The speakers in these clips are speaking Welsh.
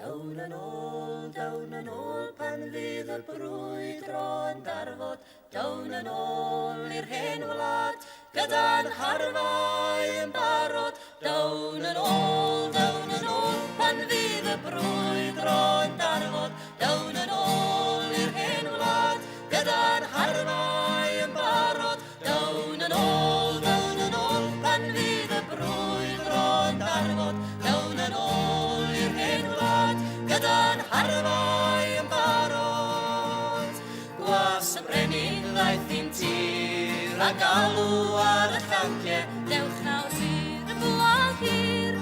Dawn yn ôl pan fydd y brwydro yn darfod. Dawn yn ôl i'r hen wlad, gyda'n harfau yn barod. Dawn yn ôl pan fydd y brwydro yn darfod. Dawn yn ôl i'r hen wlad, gyda'n harfau yn barod. Dawn yn ôl pan fydd y brwydro yn darfod. Dawn yn ôl i'r hen wlad, gyda'n harfau yn barod. Gwas y brenin ddaeth i'n tir a galw ar y llanciau. Dewch nawr sy'r y bwlad hir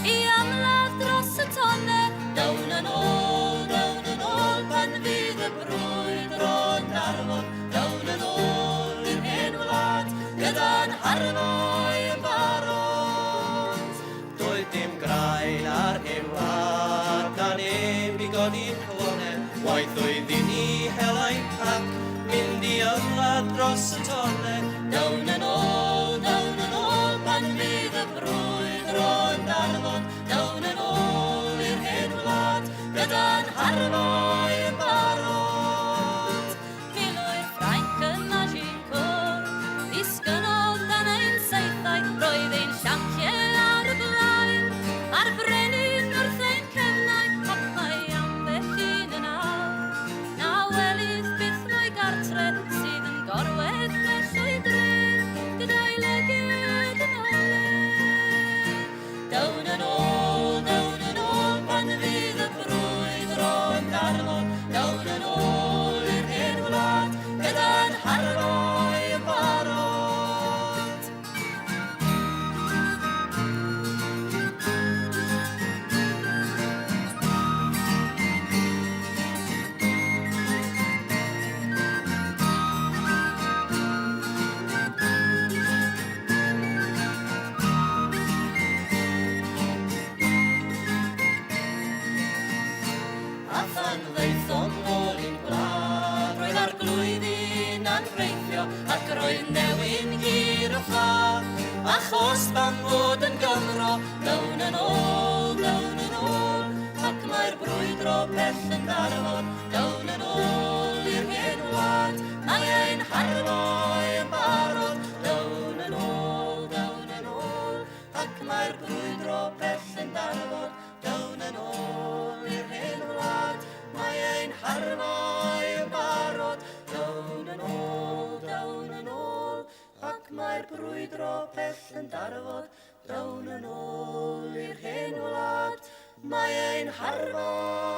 i amlad dros y tonau. Dawn yn ôl pan fydd y brwydro yn darfod. Dawn yn ôl i'r hen wlad, gyda'n harfau yn barod. Doedd dim graen ar hewad, dan neb i godi'n clonau. Waith oedd i ni hela'n pac, mynd i ymladd dros y tonau. Dawn yn ôl pan fydd y brwydro yn darfod. Dawn yn ôl i'r hen wlad, gyda'n harfau yn barod. Milwyr Ffrainc yn Agincourt, ddisgynodd dan ein saethau. Roedd ein sianciau ar y blaen, a'r brenin wrth ein cefnau. Ac mae ambell un yn awr, na welydd byth na'i gartre, sydd yn gorwedd leis o'i dref, gyda'i legydd yn ole. Dawn yn ôl pan fydd y brwydro yn darfod. Dawn yn ôl i'r hen wlad, gyda'n harfau yn barod. A than ddeithom ôl i'n gwlad, roedd ar glwyddyn anffreithio, ac roedd newyn hir y fflad. Achos pan fod yn Gymro, dawn yn ôl, ac mae'r brwydro bell yn darfod. Dawn yn ôl i'r hen wlad, mae ein harfau yn barod. Dawn yn ôl, ac mae'r brwydro bell yn darfod. Dawn yn ôl i'r hen wlad, mae ein harfau yn barod. Dawn yn ôl, ac mae'r brwydro bell yn darfod. Dawn yn ôl i'r hen wlad, mae ein harfau